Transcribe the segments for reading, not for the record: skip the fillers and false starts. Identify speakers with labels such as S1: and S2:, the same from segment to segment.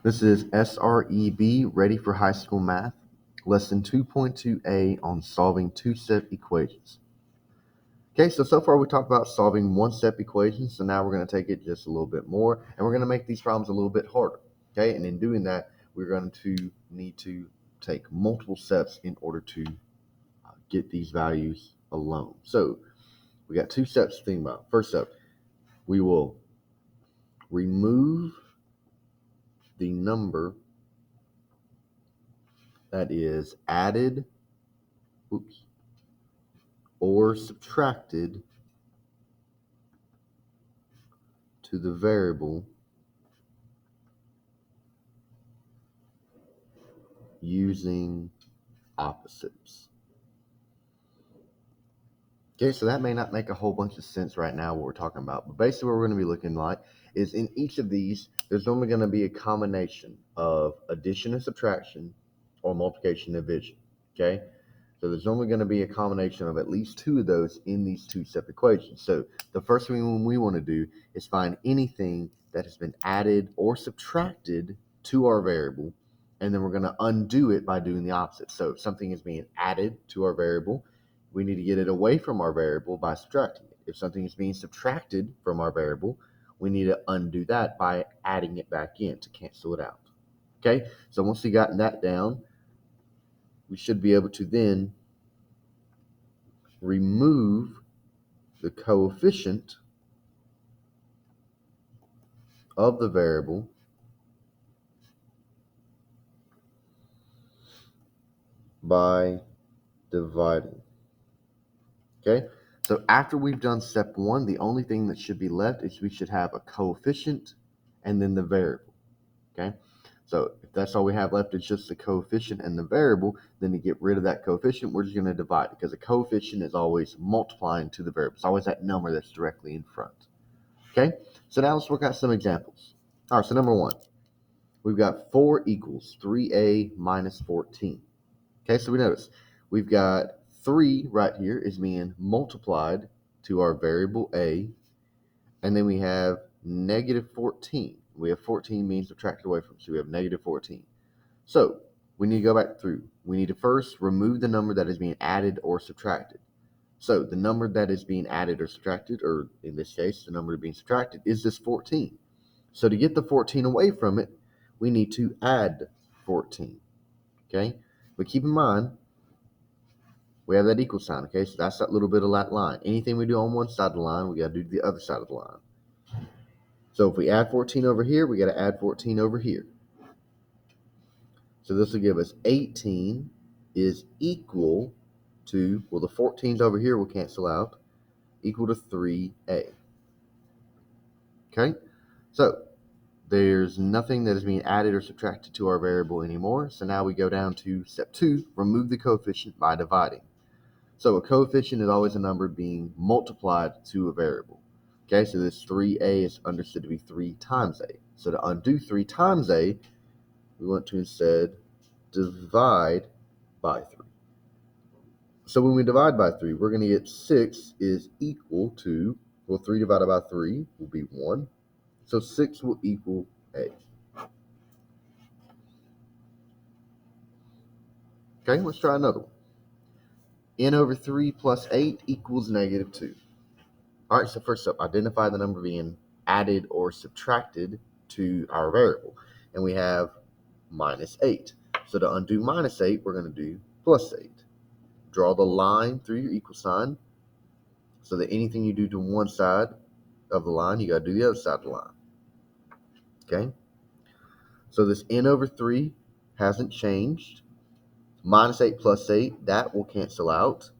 S1: This is SREB, Ready for High School Math, Lesson 2.2a on solving two-step equations. Okay, so far we talked about solving one-step equations, so now we're going to take it just a little bit more, and we're going to make these problems a little bit harder. Okay, and in doing that, we're going to need to take multiple steps in order to get these values alone. So we got two steps to think about. First step, we will remove the number that is added or subtracted to the variable using opposites. Okay, so that may not make a whole bunch of sense right now what we're talking about, but basically what we're going to be looking like is in each of these, there's only going to be a combination of addition and subtraction or multiplication and division. Okay, so there's only going to be a combination of at least two of those in these two-step equations. So the first thing we want to do is find anything that has been added or subtracted to our variable, and then we're going to undo it by doing the opposite. So if something is being added to our variable, we need to get it away from our variable by subtracting it. If something is being subtracted from our variable, we need to undo that by adding it back in to cancel it out. Okay, so once we've gotten that down, we should be able to then remove the coefficient of the variable by dividing. Okay, so after we've done step one, the only thing that should be left is we should have a coefficient and then the variable. Okay, so if that's all we have left is just the coefficient and the variable, then to get rid of that coefficient, we're just going to divide it, because a coefficient is always multiplying to the variable. It's always that number that's directly in front. Okay, so now let's work out some examples. All right, so number one, we've got 4 equals 3a minus 14. Okay, so we notice we've got 3 right here is being multiplied to our variable a, and then we have negative 14. We have 14 being subtracted away from, so we have negative 14. So we need to go back through. We need to first remove the number that is being added or subtracted. So the number that is being added or subtracted, or in this case, the number being subtracted, is this 14. So to get the 14 away from it, we need to add 14. Okay? But keep in mind, we have that equal sign. Okay? So that's that little bit of that line. Anything we do on one side of the line, we got to do to the other side of the line. So if we add 14 over here, we got to add 14 over here. So this will give us 18 is equal to, well, the 14s over here will cancel out, equal to 3a. Okay? So there's nothing that is being added or subtracted to our variable anymore. So now we go down to step 2, remove the coefficient by dividing. So a coefficient is always a number being multiplied to a variable. Okay, so this 3a is understood to be 3 times a. So to undo 3 times a, we want to instead divide by 3. So when we divide by 3, we're going to get 6 is equal to, well, 3 divided by 3 will be 1. So 6 will equal a. Okay, let's try another one. N over 3 plus 8 equals negative 2. All right, so first up, identify the number being added or subtracted to our variable. And we have minus 8. So to undo minus 8, we're going to do plus 8. Draw the line through your equal sign so that anything you do to one side of the line, you got to do the other side of the line. Okay? So this n over 3 hasn't changed. Minus 8 plus 8, that will cancel out.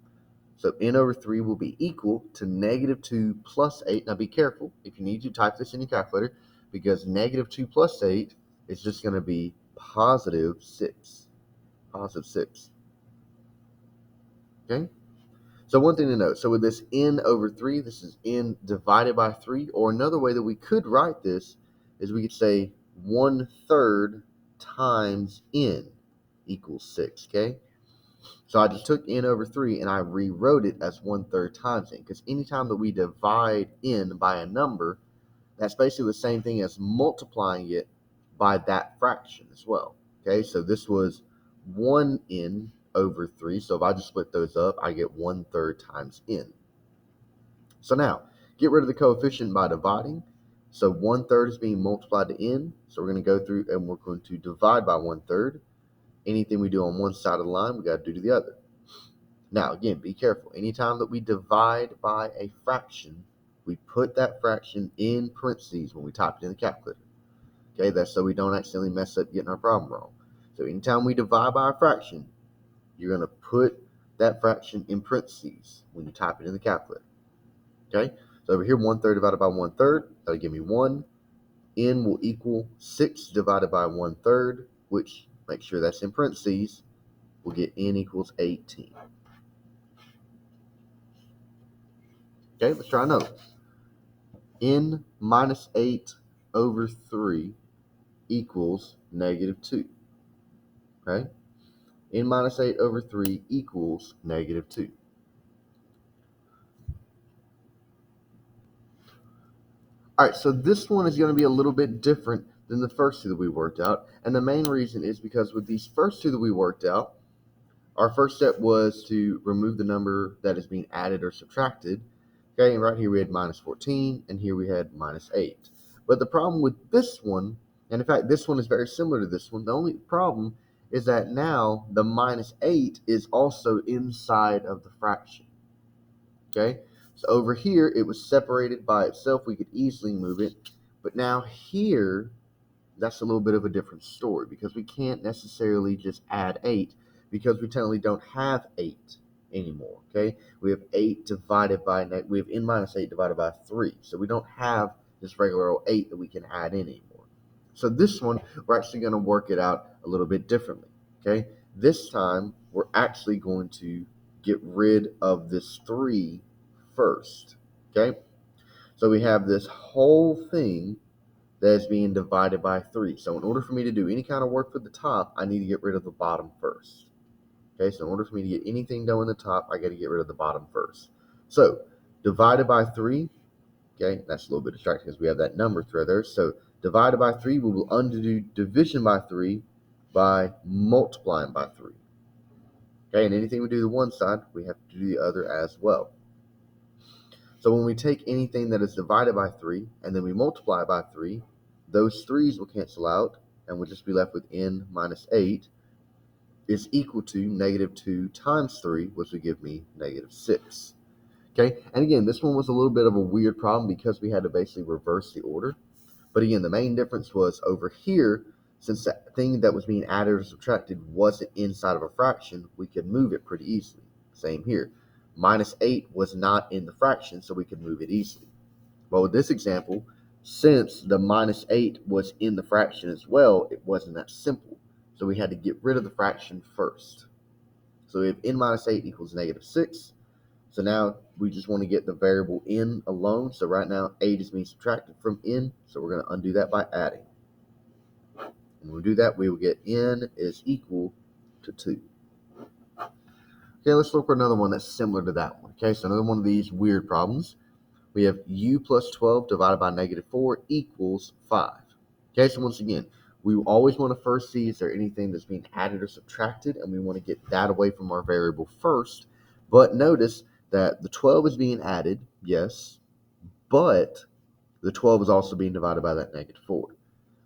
S1: So n over 3 will be equal to negative 2 plus 8. Now be careful if you need to type this in your calculator, because negative 2 plus 8 is just going to be positive 6. Positive 6. Okay? So one thing to note, so with this n over 3, this is n divided by 3, or another way that we could write this is we could say 1/3 times n equals 6, okay? So I just took n over 3 and I rewrote it as 1/3 times n, because anytime that we divide n by a number, that's basically the same thing as multiplying it by that fraction as well. Okay, so this was 1n over 3. So if I just split those up, I get 1/3 times n. So now, get rid of the coefficient by dividing. So 1/3 is being multiplied to n. So we're going to go through and we're going to divide by 1/3. Anything we do on one side of the line, we got to do to the other. Now, again, be careful. Anytime that we divide by a fraction, we put that fraction in parentheses when we type it in the calculator. Okay, that's so we don't accidentally mess up getting our problem wrong. So anytime we divide by a fraction, you're going to put that fraction in parentheses when you type it in the calculator. Okay, so over here, 1/3 divided by 1/3, that'll give me 1. N will equal 6 divided by 1/3, which, make sure that's in parentheses, we'll get n equals 18. Okay, let's try another. N minus 8 over 3 equals -2. Okay, n minus 8 over 3 equals -2. All right, so this one is going to be a little bit different than the first two that we worked out. And the main reason is because with these first two that we worked out, our first step was to remove the number that is being added or subtracted. Okay, and right here we had -14, and here we had -8. But the problem with this one, and in fact, this one is very similar to this one, the only problem is that now the -8 is also inside of the fraction. Okay, so over here it was separated by itself. We could easily move it, but now here, that's a little bit of a different story because we can't necessarily just add 8 because we technically don't have 8 anymore. Okay, we have 8 divided by, we have n minus 8 divided by 3, so we don't have this regular old 8 that we can add in anymore. So this one, we're actually going to work it out a little bit differently. Okay, this time we're actually going to get rid of this 3 first. Okay, so we have this whole thing that is being divided by 3. So in order for me to do any kind of work for the top, I need to get rid of the bottom first. Okay, so in order for me to get anything done in the top, I got to get rid of the bottom first. So divided by 3, okay, that's a little bit distracting because we have that number through there. So divided by 3, we will undo division by 3 by multiplying by 3. Okay, and anything we do to one side, we have to do the other as well. So when we take anything that is divided by 3 and then we multiply by 3, those 3's will cancel out and we'll just be left with n minus 8 is equal to -2 times 3, which would give me -6. Okay, and again, this one was a little bit of a weird problem because we had to basically reverse the order. But again, the main difference was over here, since that thing that was being added or subtracted wasn't inside of a fraction, we could move it pretty easily. Same here. -8 was not in the fraction, so we could move it easily. But with this example, since the -8 was in the fraction as well, it wasn't that simple. So we had to get rid of the fraction first. So we have n minus 8 equals -6. So now we just want to get the variable n alone. So right now 8 is being subtracted from n, so we're going to undo that by adding. When we do that, we will get n is equal to 2. Okay, let's look for another one that's similar to that one. Okay, so another one of these weird problems. We have u plus 12 divided by -4 equals 5. Okay, so once again, we always want to first see is there anything that's being added or subtracted, and we want to get that away from our variable first. But notice that the 12 is being added, yes, but the 12 is also being divided by that -4.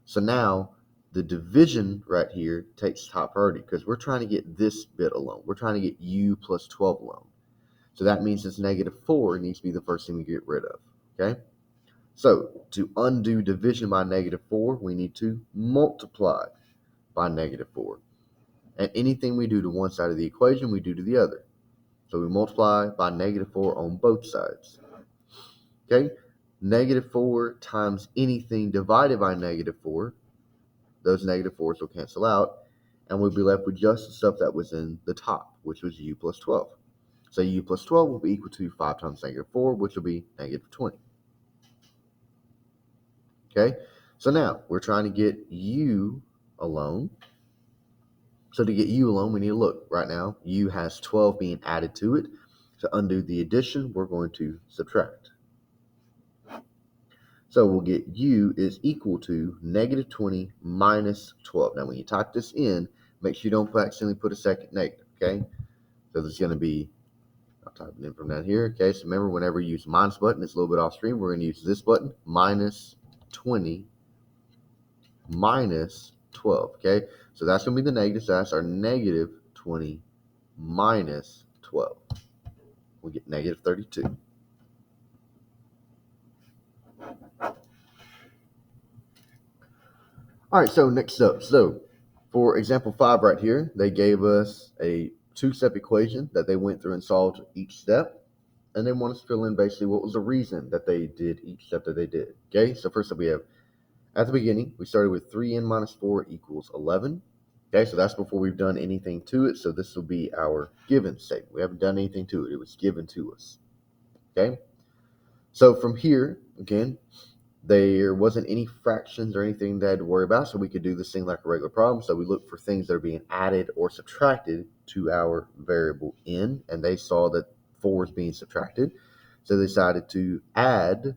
S1: So now the division right here takes top priority because we're trying to get this bit alone. We're trying to get u plus 12 alone. So that means this -4 needs to be the first thing we get rid of, okay? So to undo division by -4, we need to multiply by -4. And anything we do to one side of the equation, we do to the other. So we multiply by -4 on both sides, okay? -4 times anything divided by -4, those -4's will cancel out, and we'll be left with just the stuff that was in the top, which was u plus 12. So u plus 12 will be equal to 5 times -4, which will be -20. Okay, so now we're trying to get u alone. So to get u alone, we need to look. Right now, u has 12 being added to it. To undo the addition, we're going to subtract. So we'll get u is equal to negative 20 minus 12. Now, when you type this in, make sure you don't accidentally put a second negative, okay? So this is going to be, I'll type it in from down here, okay? So remember, whenever you use minus button, it's a little bit off screen. We're going to use this button, minus 20 minus 12, okay? So that's going to be the negative, so that's our negative 20 minus 12. We'll get negative 32. All right, so next up, so for example 5 right here, they gave us a two-step equation that they went through and solved each step, and they want us to fill in basically what was the reason that they did each step that they did. Okay, so first up we have, at the beginning, we started with 3n minus 4 equals 11. Okay, so that's before we've done anything to it, so this will be our given statement. We haven't done anything to it. It was given to us. Okay, so from here, again, there wasn't any fractions or anything that I had to worry about, so we could do this thing like a regular problem. So we looked for things that are being added or subtracted to our variable n, and they saw that 4 is being subtracted. So they decided to add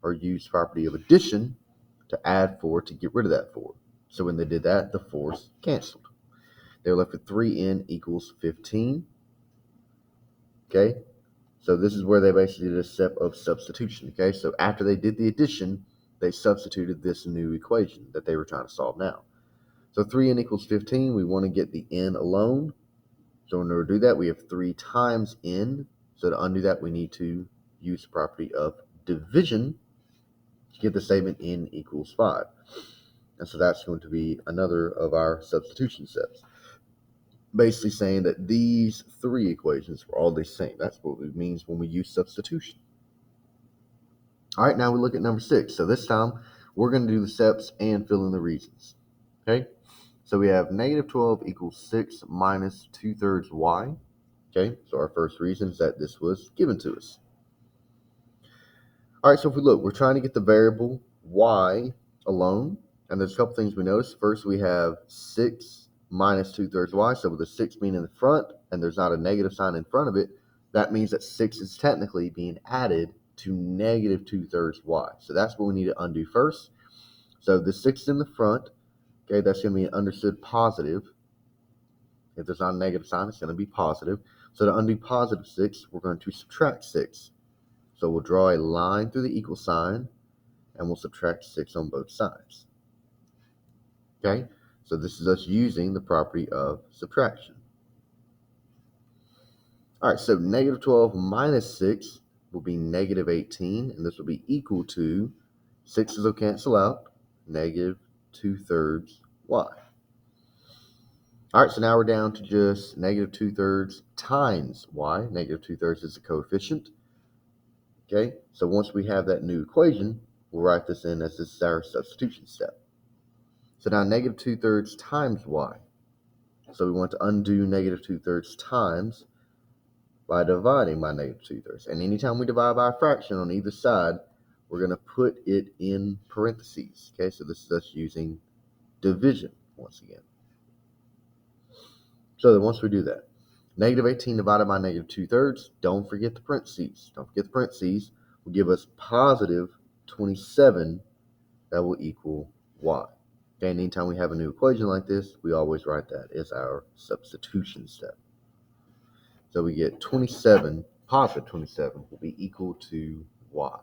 S1: or use property of addition to add 4 to get rid of that 4. So when they did that, the 4's canceled. They were left with 3n equals 15. Okay, so this is where they basically did a step of substitution. Okay, so after they did the addition, they substituted this new equation that they were trying to solve now. So 3n equals 15. We want to get the n alone. So in order to do that, we have 3 times n. So to undo that, we need to use the property of division to get the statement n equals 5. And so that's going to be another of our substitution steps. Basically saying that these 3 equations are all the same. That's what it means when we use substitution. All right, now we look at number 6. So this time, we're going to do the steps and fill in the reasons. Okay, so we have negative 12 equals 6 minus 2/3 y. Okay, so our first reason is that this was given to us. All right, so if we look, we're trying to get the variable y alone, and there's a couple things we notice. First, we have 6 minus 2/3 y, so with the 6 being in the front, and there's not a negative sign in front of it, that means that 6 is technically being added to negative 2/3 y. So that's what we need to undo first. So the 6 in the front, okay, that's going to be understood positive. If there's not a negative sign, it's going to be positive. So to undo positive 6, we're going to subtract 6. So we'll draw a line through the equal sign, and we'll subtract 6 on both sides. Okay, so this is us using the property of subtraction. All right, so negative 12 minus 6 will be negative 18, and this will be equal to, 6's will cancel out, negative 2/3 y. All right, so now we're down to just negative 2/3 times y. Negative 2/3 is the coefficient. Okay, so once we have that new equation, we'll write this in as this is our substitution step. So now negative 2/3 times y. So we want to undo negative 2/3 times by dividing by negative 2/3. And anytime we divide by a fraction on either side, we're going to put it in parentheses. Okay, so this is us using division once again. So then once we do that, negative 18 divided by negative 2/3, don't forget the parentheses. Don't forget the parentheses will give us positive 27 that will equal y. Okay, and anytime we have a new equation like this, we always write that as our substitution step. So we get 27, positive 27 will be equal to y.